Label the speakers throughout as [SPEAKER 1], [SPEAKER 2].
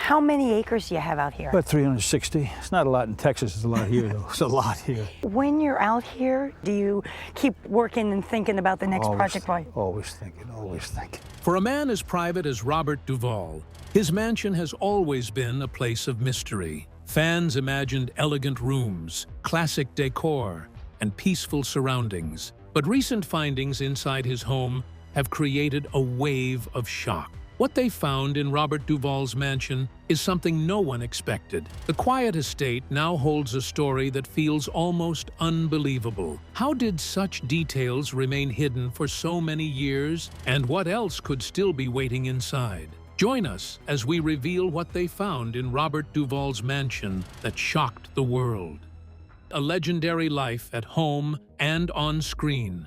[SPEAKER 1] How many acres do you have out here?
[SPEAKER 2] About 360. It's not a lot in Texas, it's a lot here though. It's a lot here.
[SPEAKER 1] When you're out here, do you keep working and thinking about the next project?
[SPEAKER 2] Always thinking, always thinking.
[SPEAKER 3] For a man as private as Robert Duvall, his mansion has always been a place of mystery. Fans imagined elegant rooms, classic decor, and peaceful surroundings. But recent findings inside his home have created a wave of shock. What they found in Robert Duvall's mansion is something no one expected. The quiet estate now holds a story that feels almost unbelievable. How did such details remain hidden for so many years, and what else could still be waiting inside? Join us as we reveal what they found in Robert Duvall's mansion that shocked the world. A legendary life at home and on screen.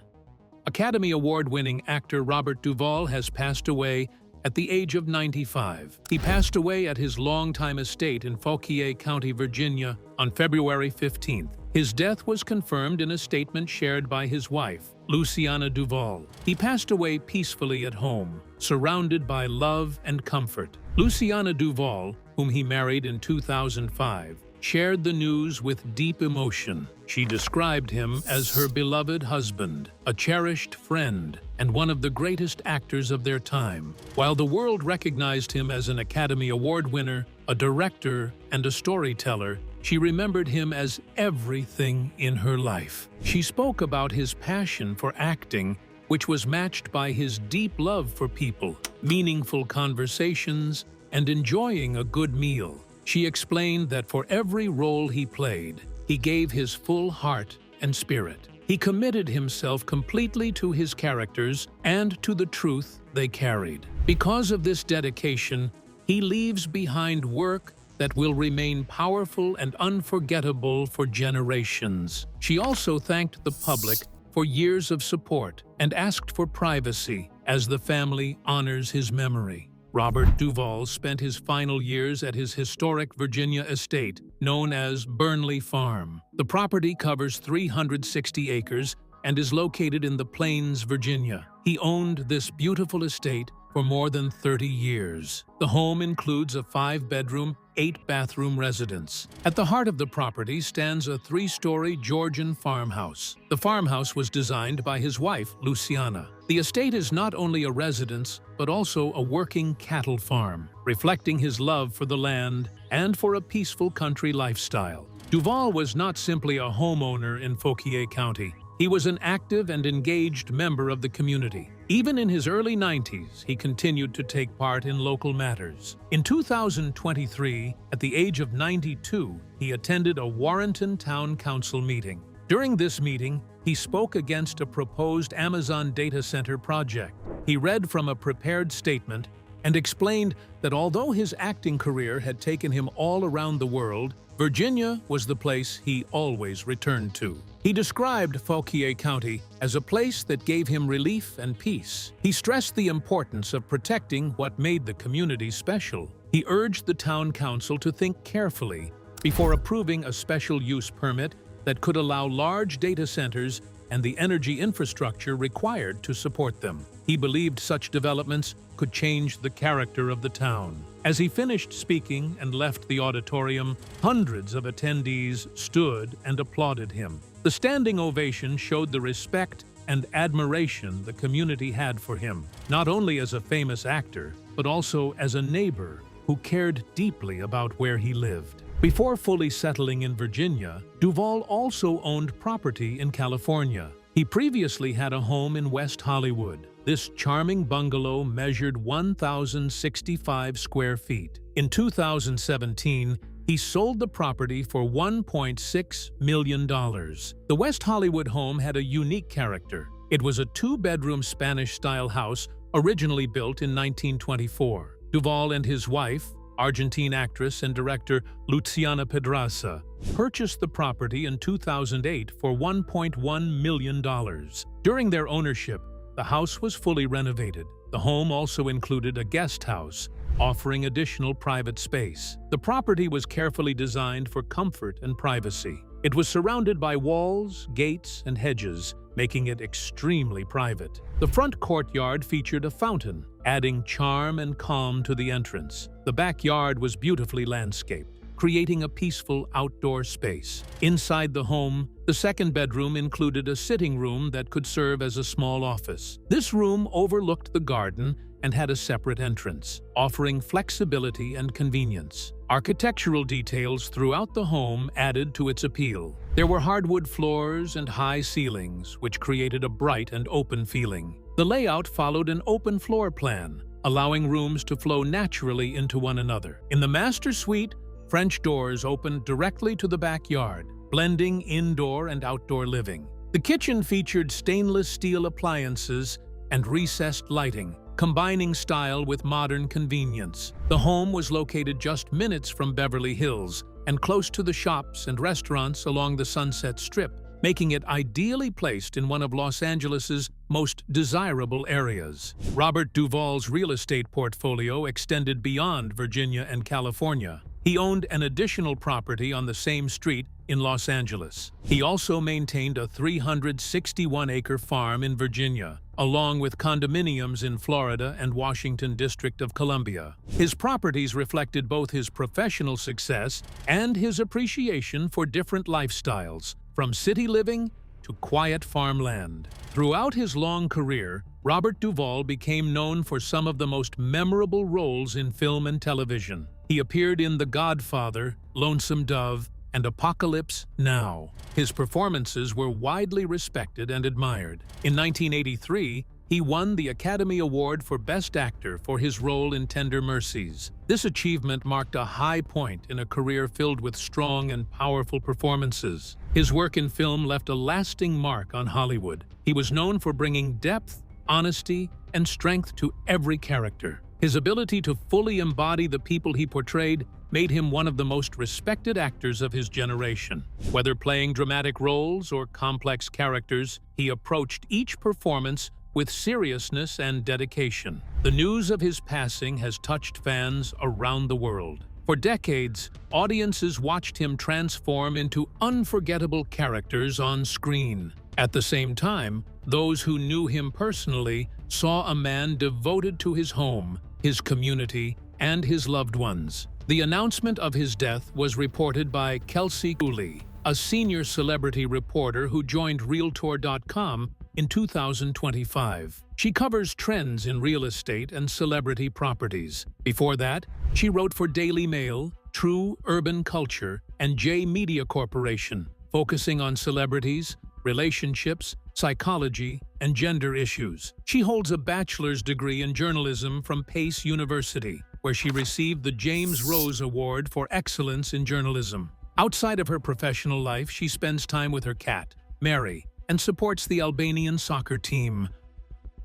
[SPEAKER 3] Academy Award-winning actor Robert Duvall has passed away at the age of 95. He passed away at his longtime estate in Fauquier County, Virginia, on February 15th. His death was confirmed in a statement shared by his wife, Luciana Duvall. He passed away peacefully at home, surrounded by love and comfort. Luciana Duvall, whom he married in 2005, shared the news with deep emotion. She described him as her beloved husband, a cherished friend, and one of the greatest actors of their time. While the world recognized him as an Academy Award winner, a director, and a storyteller, she remembered him as everything in her life. She spoke about his passion for acting, which was matched by his deep love for people, meaningful conversations, and enjoying a good meal. She explained that for every role he played, he gave his full heart and spirit. He committed himself completely to his characters and to the truth they carried. Because of this dedication, he leaves behind work that will remain powerful and unforgettable for generations. She also thanked the public for years of support and asked for privacy as the family honors his memory. Robert Duvall spent his final years at his historic Virginia estate, known as Burnley Farm. The property covers 360 acres and is located in the Plains, Virginia. He owned this beautiful estate for more than 30 years. The home includes a 5-bedroom, 8-bathroom residence. At the heart of the property stands a 3-story Georgian farmhouse. The farmhouse was designed by his wife, Luciana. The estate is not only a residence, but also a working cattle farm, reflecting his love for the land and for a peaceful country lifestyle. Duvall was not simply a homeowner in Fauquier County. He was an active and engaged member of the community. Even in his early 90s, he continued to take part in local matters. In 2023, at the age of 92, he attended a Warrenton Town Council meeting. During this meeting, he spoke against a proposed Amazon data center project. He read from a prepared statement and explained that although his acting career had taken him all around the world, Virginia was the place he always returned to. He described Fauquier County as a place that gave him relief and peace. He stressed the importance of protecting what made the community special. He urged the town council to think carefully before approving a special use permit that could allow large data centers and the energy infrastructure required to support them. He believed such developments could change the character of the town. As he finished speaking and left the auditorium, hundreds of attendees stood and applauded him. The standing ovation showed the respect and admiration the community had for him, not only as a famous actor, but also as a neighbor who cared deeply about where he lived. Before fully settling in Virginia, Duvall also owned property in California. He previously had a home in West Hollywood. This charming bungalow measured 1,065 square feet. In 2017, he sold the property for $1.6 million. The West Hollywood home had a unique character. It was a 2-bedroom Spanish-style house originally built in 1924. Duvall and his wife, Argentine actress and director Luciana Pedraza, purchased the property in 2008 for $1.1 million. During their ownership, the house was fully renovated. The home also included a guest house, offering additional private space. The property was carefully designed for comfort and privacy. It was surrounded by walls, gates, and hedges, making it extremely private. The front courtyard featured a fountain, adding charm and calm to the entrance. The backyard was beautifully landscaped, creating a peaceful outdoor space. Inside the home, the second bedroom included a sitting room that could serve as a small office. This room overlooked the garden and had a separate entrance, offering flexibility and convenience. Architectural details throughout the home added to its appeal. There were hardwood floors and high ceilings, which created a bright and open feeling. The layout followed an open floor plan, allowing rooms to flow naturally into one another. In the master suite, French doors opened directly to the backyard, blending indoor and outdoor living. The kitchen featured stainless steel appliances and recessed lighting, combining style with modern convenience. The home was located just minutes from Beverly Hills and close to the shops and restaurants along the Sunset Strip, making it ideally placed in one of Los Angeles's most desirable areas. Robert Duvall's real estate portfolio extended beyond Virginia and California. He owned an additional property on the same street in Los Angeles. He also maintained a 361-acre farm in Virginia, along with condominiums in Florida and Washington District of Columbia. His properties reflected both his professional success and his appreciation for different lifestyles, from city living to quiet farmland. Throughout his long career, Robert Duvall became known for some of the most memorable roles in film and television. He appeared in The Godfather, Lonesome Dove, and Apocalypse Now. His performances were widely respected and admired. In 1983, he won the Academy Award for Best Actor for his role in Tender Mercies. This achievement marked a high point in a career filled with strong and powerful performances. His work in film left a lasting mark on Hollywood. He was known for bringing depth, honesty, and strength to every character. His ability to fully embody the people he portrayed made him one of the most respected actors of his generation. Whether playing dramatic roles or complex characters, he approached each performance with seriousness and dedication. The news of his passing has touched fans around the world. For decades, audiences watched him transform into unforgettable characters on screen. At the same time, those who knew him personally saw a man devoted to his home, his community, and his loved ones. The announcement of his death was reported by Kelsey Cooley, a senior celebrity reporter who joined Realtor.com in 2025. She covers trends in real estate and celebrity properties. Before that, she wrote for Daily Mail, True Urban Culture, and J Media Corporation, focusing on celebrities, relationships, psychology, and gender issues. She holds a bachelor's degree in journalism from Pace University, where she received the James Rose Award for Excellence in Journalism. Outside of her professional life, she spends time with her cat, Mary, and supports the Albanian soccer team.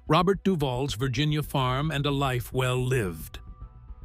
[SPEAKER 3] Robert Duvall's Virginia farm and a life well lived.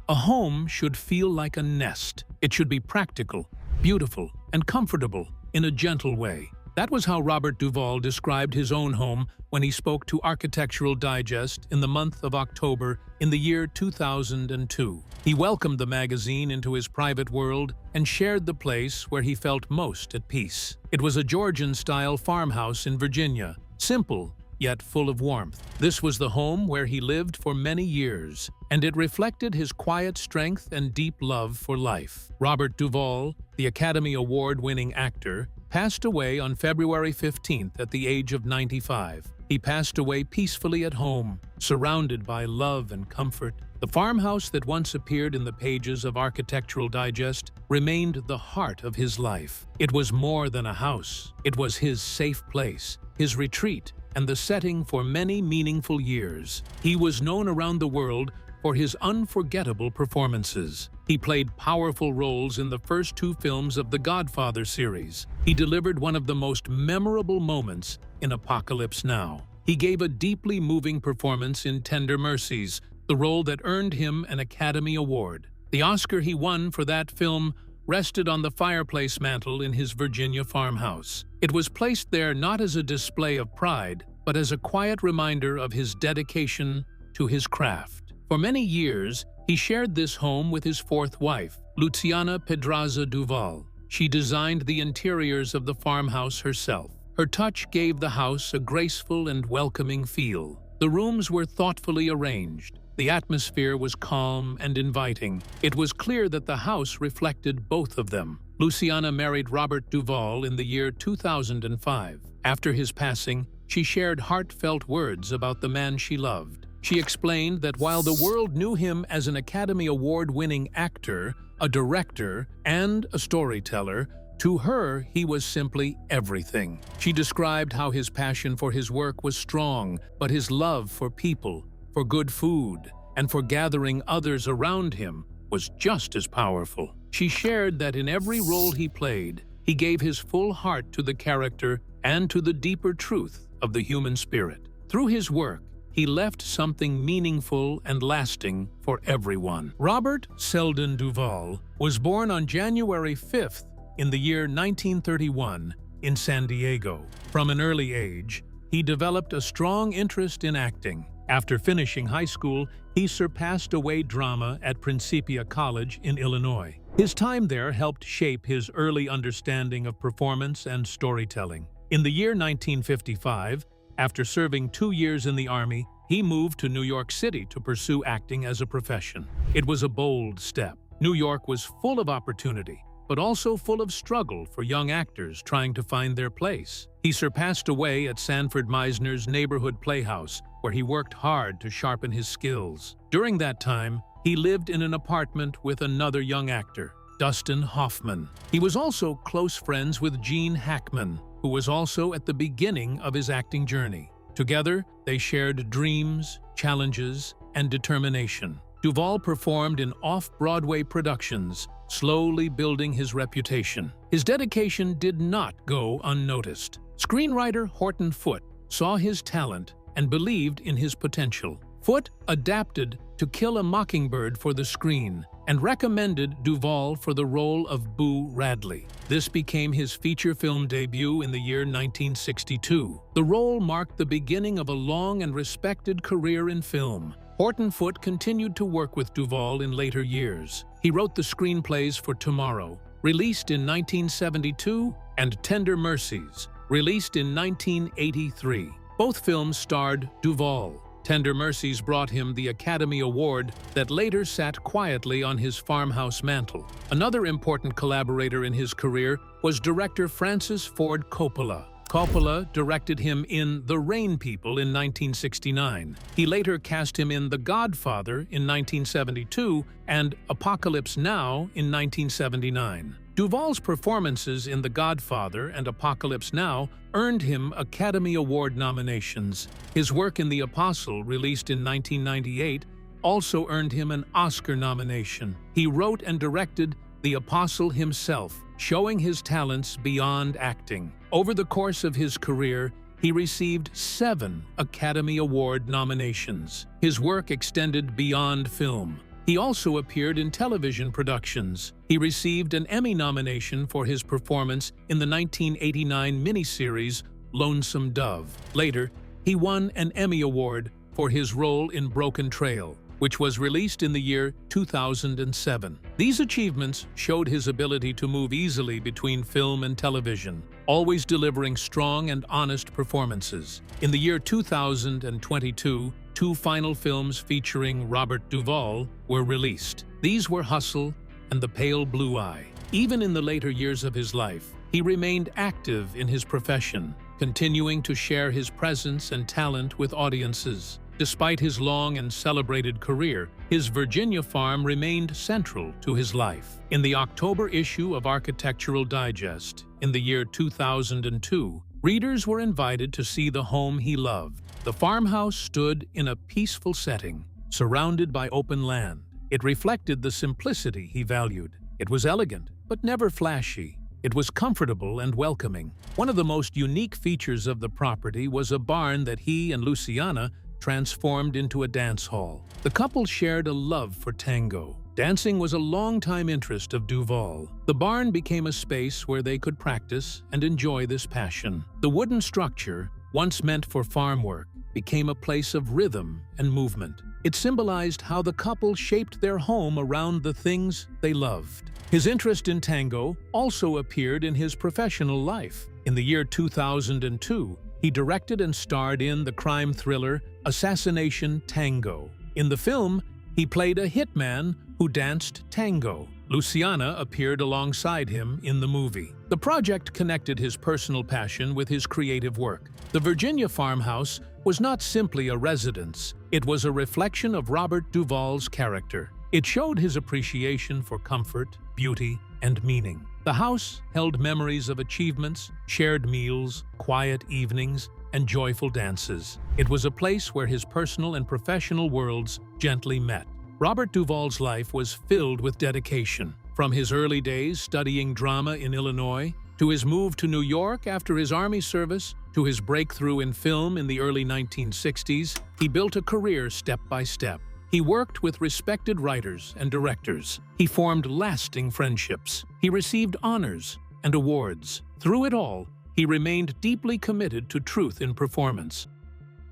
[SPEAKER 3] A home should feel like a nest. It should be practical, beautiful, and comfortable in a gentle way. That was how Robert Duvall described his own home when he spoke to Architectural Digest in the month of October in the year 2002. He welcomed the magazine into his private world and shared the place where he felt most at peace. It was a Georgian-style farmhouse in Virginia, simple yet full of warmth. This was the home where he lived for many years, and it reflected his quiet strength and deep love for life. Robert Duvall, the Academy Award-winning actor, passed away on February 15th at the age of 95. He passed away peacefully at home, surrounded by love and comfort. The farmhouse that once appeared in the pages of Architectural Digest remained the heart of his life. It was more than a house. It was his safe place, his retreat, and the setting for many meaningful years. He was known around the world for his unforgettable performances. He played powerful roles in the first two films of the Godfather series. He delivered one of the most memorable moments in Apocalypse Now. He gave a deeply moving performance in Tender Mercies, the role that earned him an Academy Award. The Oscar he won for that film rested on the fireplace mantel in his Virginia farmhouse. It was placed there not as a display of pride, but as a quiet reminder of his dedication to his craft. For many years, he shared this home with his fourth wife, Luciana Pedraza Duvall. She designed the interiors of the farmhouse herself. Her touch gave the house a graceful and welcoming feel. The rooms were thoughtfully arranged, The atmosphere was calm and inviting. It was clear that the house reflected both of them. Luciana married Robert Duvall in the year 2005. After his passing, she shared heartfelt words about the man she loved. She explained that while the world knew him as an Academy Award-winning actor, a director, and a storyteller, to her, he was simply everything. She described how his passion for his work was strong, but his love for people, for good food, and for gathering others around him was just as powerful. She shared that in every role he played, he gave his full heart to the character and to the deeper truth of the human spirit. Through his work, he left something meaningful and lasting for everyone. Robert Selden Duvall was born on January 5th in the year 1931 in San Diego. From an early age, he developed a strong interest in acting. After finishing high school, he surpassed away drama at Principia College in Illinois. His time there helped shape his early understanding of performance and storytelling. In the year 1955, after serving 2 years in the Army, he moved to New York City to pursue acting as a profession. It was a bold step. New York was full of opportunity, but also full of struggle for young actors trying to find their place. He surpassed away at Sanford Meisner's neighborhood playhouse, where he worked hard to sharpen his skills. During that time, he lived in an apartment with another young actor, Dustin Hoffman. He was also close friends with Gene Hackman, who was also at the beginning of his acting journey. Together, they shared dreams, challenges, and determination. Duvall performed in off-Broadway productions, slowly building his reputation. His dedication did not go unnoticed. Screenwriter Horton Foote saw his talent and believed in his potential. Foote adapted To Kill a Mockingbird for the screen and recommended Duvall for the role of Boo Radley. This became his feature film debut in the year 1962. The role marked the beginning of a long and respected career in film. Horton Foote continued to work with Duvall in later years. He wrote the screenplays for Tomorrow, released in 1972, and Tender Mercies, released in 1983. Both films starred Duvall. Tender Mercies brought him the Academy Award that later sat quietly on his farmhouse mantel. Another important collaborator in his career was director Francis Ford Coppola. Coppola directed him in The Rain People in 1969. He later cast him in The Godfather in 1972 and Apocalypse Now in 1979. Duvall's performances in The Godfather and Apocalypse Now earned him Academy Award nominations. His work in The Apostle, released in 1998, also earned him an Oscar nomination. He wrote and directed The Apostle himself, showing his talents beyond acting. Over the course of his career, he received 7 Academy Award nominations. His work extended beyond film. He also appeared in television productions. He received an Emmy nomination for his performance in the 1989 miniseries Lonesome Dove. Later, he won an Emmy Award for his role in Broken Trail, which was released in the year 2007. These achievements showed his ability to move easily between film and television, always delivering strong and honest performances. In the year 2022, 2 final films featuring Robert Duvall were released. These were Hustle and The Pale Blue Eye. Even in the later years of his life, he remained active in his profession, continuing to share his presence and talent with audiences. Despite his long and celebrated career, his Virginia farm remained central to his life. In the October issue of Architectural Digest, in the year 2002, readers were invited to see the home he loved. The farmhouse stood in a peaceful setting, surrounded by open land. It reflected the simplicity he valued. It was elegant, but never flashy. It was comfortable and welcoming. One of the most unique features of the property was a barn that he and Luciana transformed into a dance hall. The couple shared a love for tango. Dancing was a long-time interest of Duvall. The barn became a space where they could practice and enjoy this passion. The wooden structure, once meant for farm work, became a place of rhythm and movement. It symbolized how the couple shaped their home around the things they loved. His interest in tango also appeared in his professional life. In the year 2002, he directed and starred in the crime thriller Assassination Tango. In the film, he played a hitman who danced tango. Luciana appeared alongside him in the movie. The project connected his personal passion with his creative work. The Virginia farmhouse was not simply a residence, it was a reflection of Robert Duvall's character. It showed his appreciation for comfort, beauty, and meaning. The house held memories of achievements, shared meals, quiet evenings, and joyful dances. It was a place where his personal and professional worlds gently met. Robert Duvall's life was filled with dedication. From his early days studying drama in Illinois, to his move to New York after his Army service, to his breakthrough in film in the early 1960s, he built a career step by step. He worked with respected writers and directors. He formed lasting friendships. He received honors and awards. Through it all, he remained deeply committed to truth in performance.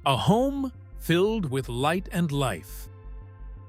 [SPEAKER 3] A home filled with light and life.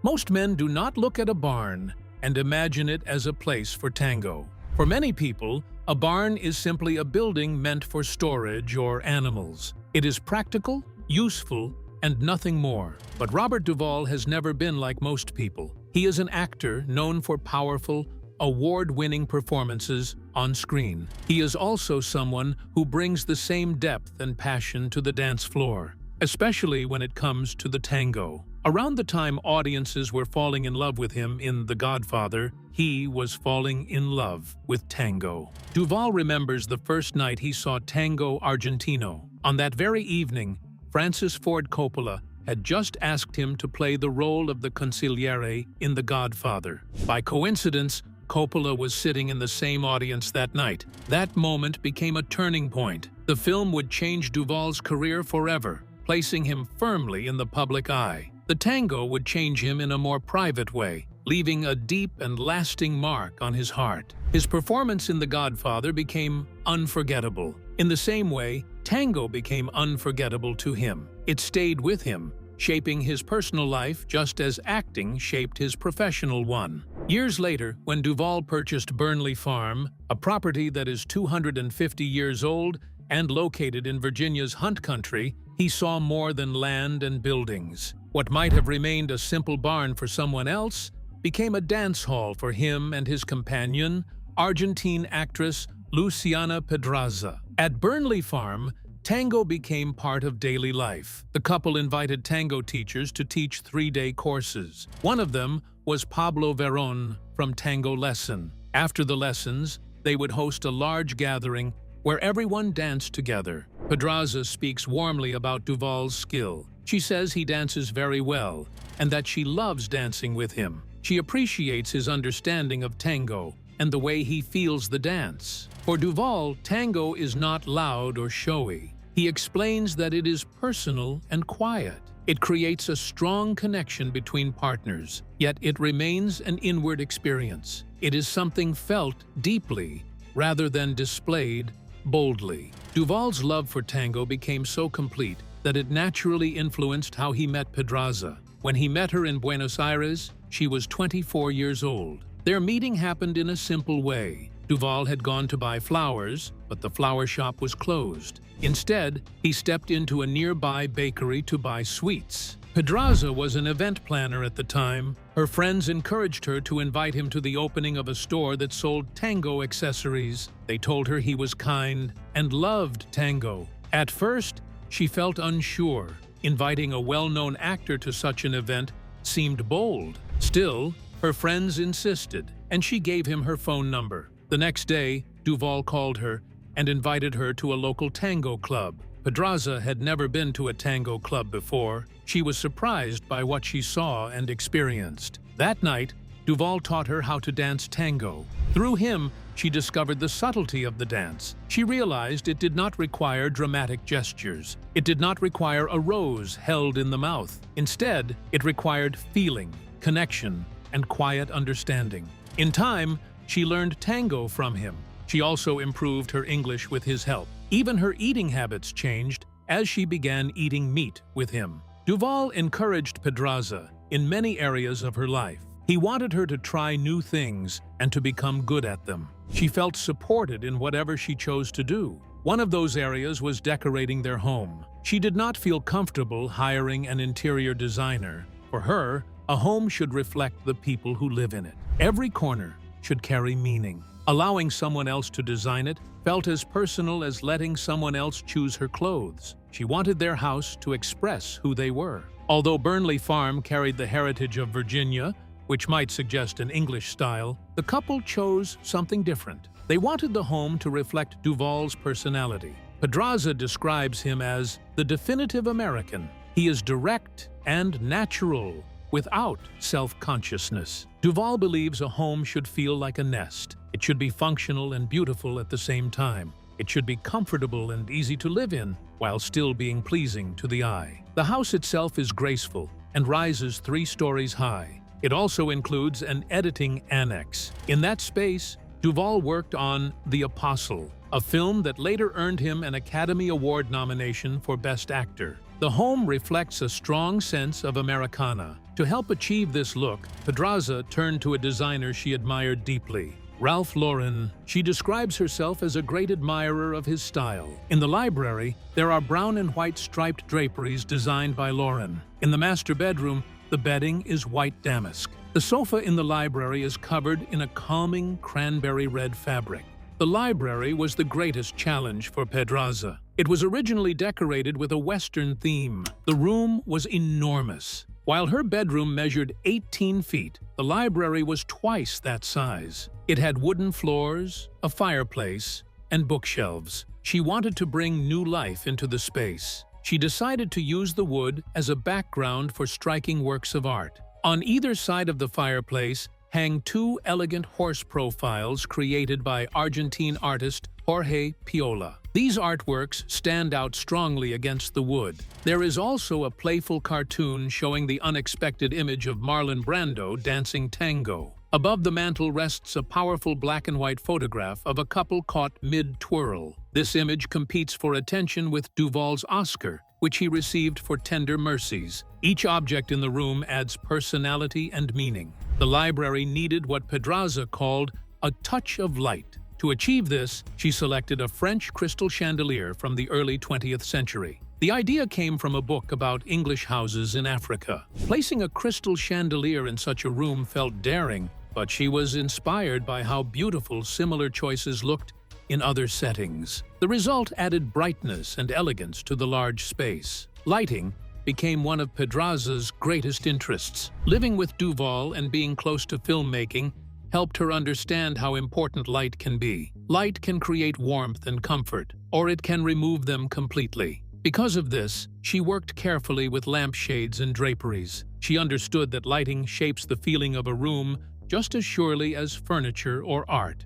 [SPEAKER 3] Most men do not look at a barn and imagine it as a place for tango. For many people, a barn is simply a building meant for storage or animals. It is practical, useful, and nothing more. But Robert Duvall has never been like most people. He is an actor known for powerful, award-winning performances on screen. He is also someone who brings the same depth and passion to the dance floor, especially when it comes to the tango. Around the time audiences were falling in love with him in The Godfather, he was falling in love with tango. Duvall remembers the first night he saw Tango Argentino. On that very evening, Francis Ford Coppola had just asked him to play the role of the consigliere in The Godfather. By coincidence, Coppola was sitting in the same audience that night. That moment became a turning point. The film would change Duvall's career forever, placing him firmly in the public eye. The tango would change him in a more private way, leaving a deep and lasting mark on his heart. His performance in The Godfather became unforgettable. In the same way, tango became unforgettable to him. It stayed with him, shaping his personal life just as acting shaped his professional one. Years later, when Duvall purchased Burnley Farm, a property that is 250 years old and located in Virginia's Hunt Country, he saw more than land and buildings. What might have remained a simple barn for someone else became a dance hall for him and his companion, Argentine actress Luciana Pedraza. At Burnley Farm, tango became part of daily life. The couple invited tango teachers to teach 3-day courses. One of them was Pablo Verón from Tango Lesson. After the lessons, they would host a large gathering where everyone danced together. Pedraza speaks warmly about Duvall's skill. She says he dances very well and that she loves dancing with him. She appreciates his understanding of tango and the way he feels the dance. For Duvall, tango is not loud or showy. He explains that it is personal and quiet. It creates a strong connection between partners, yet it remains an inward experience. It is something felt deeply rather than displayed boldly. Duvall's love for tango became so complete that it naturally influenced how he met Pedraza. When he met her in Buenos Aires, she was 24 years old. Their meeting happened in a simple way. Duvall had gone to buy flowers, but the flower shop was closed. Instead, he stepped into a nearby bakery to buy sweets. Pedraza was an event planner at the time. Her friends encouraged her to invite him to the opening of a store that sold tango accessories. They told her he was kind and loved tango. At first, she felt unsure. Inviting a well-known actor to such an event seemed bold. Still, her friends insisted, and she gave him her phone number. The next day, Duvall called her and invited her to a local tango club. Pedraza had never been to a tango club before. She was surprised by what she saw and experienced. That night, Duvall taught her how to dance tango. Through him, she discovered the subtlety of the dance. She realized it did not require dramatic gestures. It did not require a rose held in the mouth. Instead, it required feeling, connection, and quiet understanding. In time, she learned tango from him. She also improved her English with his help. Even her eating habits changed as she began eating meat with him. Duvall encouraged Pedraza in many areas of her life. He wanted her to try new things and to become good at them. She felt supported in whatever she chose to do. One of those areas was decorating their home. She did not feel comfortable hiring an interior designer, For her, a home should reflect the people who live in it. Every corner should carry meaning. Allowing someone else to design it felt as personal as letting someone else choose her clothes. She wanted their house to express who they were. Although Burnley Farm carried the heritage of Virginia, which might suggest an English style, the couple chose something different. They wanted the home to reflect Duvall's personality. Pedraza describes him as the definitive American. He is direct and natural, without self-consciousness. Duvall believes a home should feel like a nest. It should be functional and beautiful at the same time. It should be comfortable and easy to live in, while still being pleasing to the eye. The house itself is graceful and rises 3 stories high. It also includes an editing annex. In that space, Duvall worked on The Apostle, a film that later earned him an Academy Award nomination for Best Actor. The home reflects a strong sense of Americana. To help achieve this look, Pedraza turned to a designer she admired deeply, Ralph Lauren. She describes herself as a great admirer of his style. In the library, there are brown and white striped draperies designed by Lauren. In the master bedroom, the bedding is white damask. The sofa in the library is covered in a calming cranberry red fabric. The library was the greatest challenge for Pedraza. It was originally decorated with a Western theme. The room was enormous. While her bedroom measured 18 feet, the library was twice that size. It had wooden floors, a fireplace, and bookshelves. She wanted to bring new life into the space. She decided to use the wood as a background for striking works of art. On either side of the fireplace hang 2 elegant horse profiles created by Argentine artist Jorge Piola. These artworks stand out strongly against the wood. There is also a playful cartoon showing the unexpected image of Marlon Brando dancing tango. Above the mantel rests a powerful black and white photograph of a couple caught mid-twirl. This image competes for attention with Duvall's Oscar, which he received for Tender Mercies. Each object in the room adds personality and meaning. The library needed what Pedraza called a touch of light. To achieve this, she selected a French crystal chandelier from the early 20th century. The idea came from a book about English houses in Africa. Placing a crystal chandelier in such a room felt daring, but she was inspired by how beautiful similar choices looked in other settings. The result added brightness and elegance to the large space. Lighting became one of Pedraza's greatest interests. Living with Duvall and being close to filmmaking helped her understand how important light can be. Light can create warmth and comfort, or it can remove them completely. Because of this, she worked carefully with lampshades and draperies. She understood that lighting shapes the feeling of a room just as surely as furniture or art.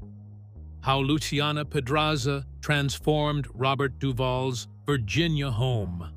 [SPEAKER 3] How Luciana Pedraza transformed Robert Duvall's Virginia home.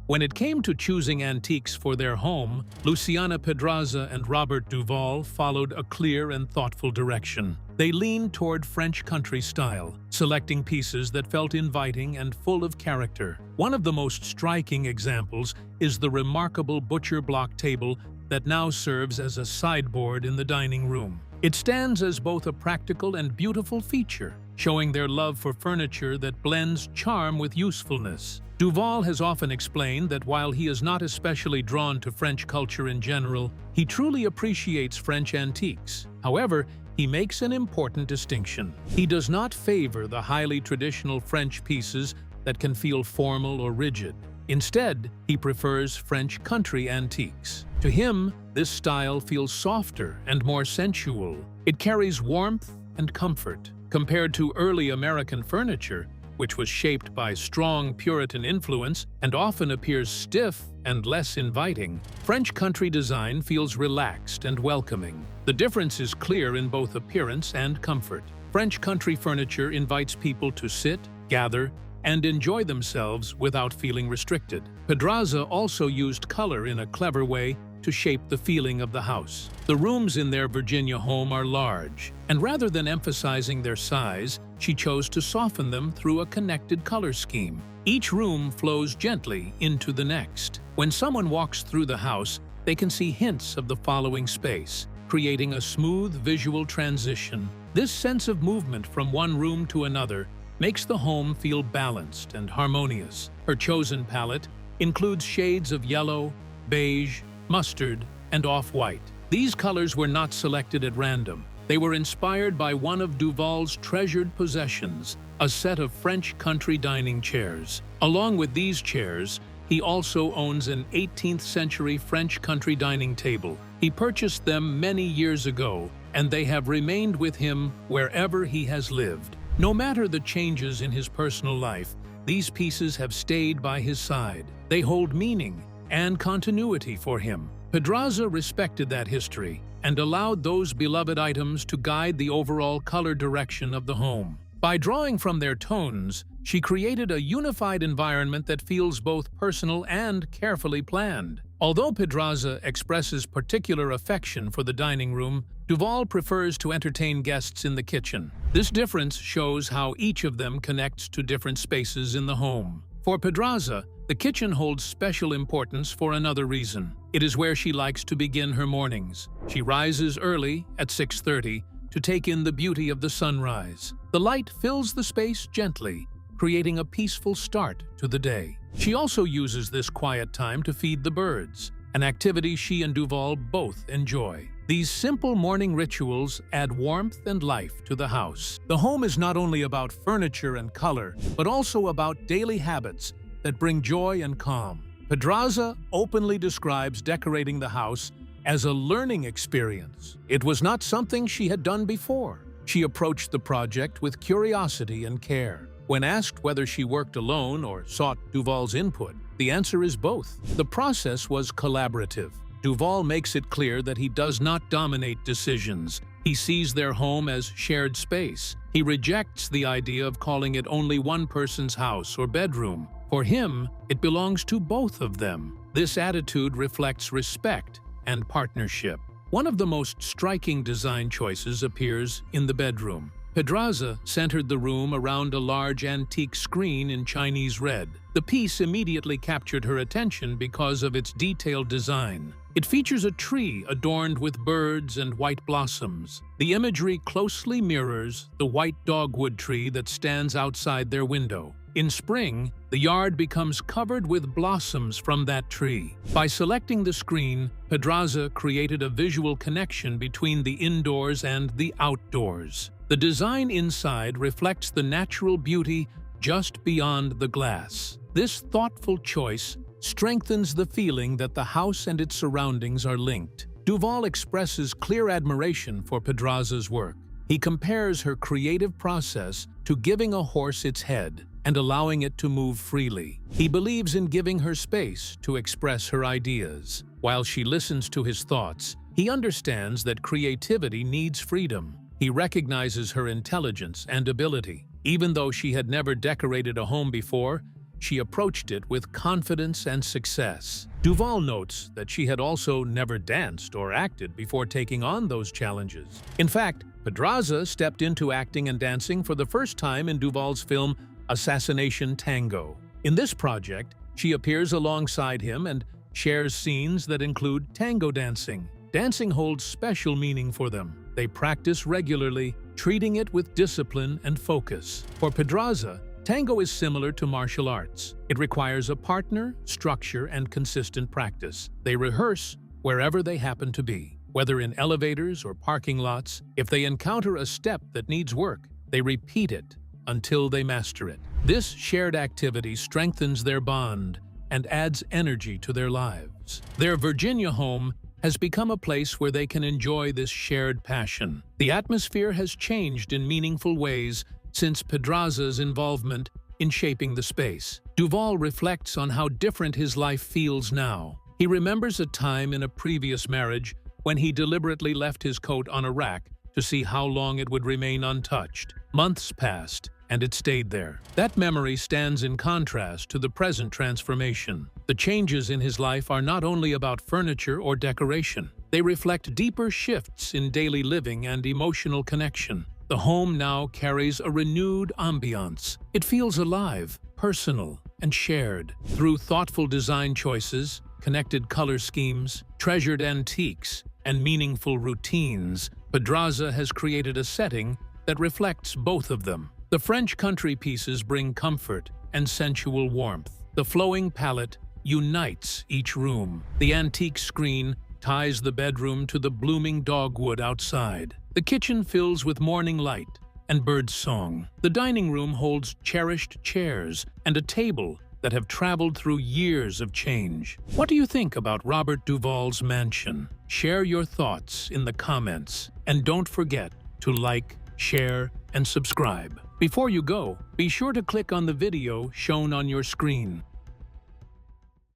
[SPEAKER 3] When it came to choosing antiques for their home, Luciana Pedraza and Robert Duvall followed a clear and thoughtful direction. They leaned toward French country style, selecting pieces that felt inviting and full of character. One of the most striking examples is the remarkable butcher block table that now serves as a sideboard in the dining room. It stands as both a practical and beautiful feature, showing their love for furniture that blends charm with usefulness. Duvall has often explained that while he is not especially drawn to French culture in general, he truly appreciates French antiques. However, he makes an important distinction. He does not favor the highly traditional French pieces that can feel formal or rigid. Instead, he prefers French country antiques. To him, this style feels softer and more sensual. It carries warmth and comfort. Compared to early American furniture, which was shaped by strong Puritan influence and often appears stiff and less inviting, French country design feels relaxed and welcoming. The difference is clear in both appearance and comfort. French country furniture invites people to sit, gather, and enjoy themselves without feeling restricted. Pedraza also used color in a clever way to shape the feeling of the house. The rooms in their Virginia home are large, and rather than emphasizing their size, she chose to soften them through a connected color scheme. Each room flows gently into the next. When someone walks through the house, they can see hints of the following space, creating a smooth visual transition. This sense of movement from one room to another makes the home feel balanced and harmonious. Her chosen palette includes shades of yellow, beige, mustard, and off-white. These colors were not selected at random. They were inspired by one of Duvall's treasured possessions, a set of French country dining chairs. Along with these chairs, he also owns an 18th-century French country dining table. He purchased them many years ago, and they have remained with him wherever he has lived. No matter the changes in his personal life, these pieces have stayed by his side. They hold meaning and continuity for him. Pedraza respected that history and allowed those beloved items to guide the overall color direction of the home. By drawing from their tones, she created a unified environment that feels both personal and carefully planned. Although Pedraza expresses particular affection for the dining room, Duvall prefers to entertain guests in the kitchen. This difference shows how each of them connects to different spaces in the home. For Pedraza, the kitchen holds special importance for another reason. It is where she likes to begin her mornings. She rises early at 6:30 to take in the beauty of the sunrise. The light fills the space gently, creating a peaceful start to the day. She also uses this quiet time to feed the birds, an activity she and Duvall both enjoy. These simple morning rituals add warmth and life to the house. The home is not only about furniture and color, but also about daily habits that bring joy and calm. Pedraza openly describes decorating the house as a learning experience. It was not something she had done before. She approached the project with curiosity and care. When asked whether she worked alone or sought Duvall's input, the answer is both. The process was collaborative. Duvall makes it clear that he does not dominate decisions. He sees their home as shared space. He rejects the idea of calling it only one person's house or bedroom. For him, it belongs to both of them. This attitude reflects respect and partnership. One of the most striking design choices appears in the bedroom. Pedraza centered the room around a large antique screen in Chinese red. The piece immediately captured her attention because of its detailed design. It features a tree adorned with birds and white blossoms. The imagery closely mirrors the white dogwood tree that stands outside their window. In spring, the yard becomes covered with blossoms from that tree. By selecting the screen, Pedraza created a visual connection between the indoors and the outdoors. The design inside reflects the natural beauty just beyond the glass. This thoughtful choice strengthens the feeling that the house and its surroundings are linked. Duvall expresses clear admiration for Pedraza's work. He compares her creative process to giving a horse its head and allowing it to move freely. He believes in giving her space to express her ideas. While she listens to his thoughts, he understands that creativity needs freedom. He recognizes her intelligence and ability. Even though she had never decorated a home before, she approached it with confidence and success. Duvall notes that she had also never danced or acted before taking on those challenges. In fact, Pedraza stepped into acting and dancing for the first time in Duvall's film Assassination Tango. In this project, she appears alongside him and shares scenes that include tango dancing. Dancing holds special meaning for them. They practice regularly, treating it with discipline and focus. For Pedraza, tango is similar to martial arts. It requires a partner, structure, and consistent practice. They rehearse wherever they happen to be, whether in elevators or parking lots. If they encounter a step that needs work, they repeat it until they master it. This shared activity strengthens their bond and adds energy to their lives. Their Virginia home has become a place where they can enjoy this shared passion. The atmosphere has changed in meaningful ways since Pedraza's involvement in shaping the space. Duvall reflects on how different his life feels now. He remembers a time in a previous marriage when he deliberately left his coat on a rack to see how long it would remain untouched. Months passed, and it stayed there. That memory stands in contrast to the present transformation. The changes in his life are not only about furniture or decoration. They reflect deeper shifts in daily living and emotional connection. The home now carries a renewed ambiance. It feels alive, personal, and shared. Through thoughtful design choices, connected color schemes, treasured antiques, and meaningful routines, Pedraza has created a setting that reflects both of them. The French country pieces bring comfort and sensual warmth. The flowing palette unites each room. The antique screen ties the bedroom to the blooming dogwood outside. The kitchen fills with morning light and bird song. The dining room holds cherished chairs and a table that have traveled through years of change. What do you think about Robert Duvall's mansion? Share your thoughts in the comments, and don't forget to like, share, and subscribe. Before you go, be sure to click on the video shown on your screen.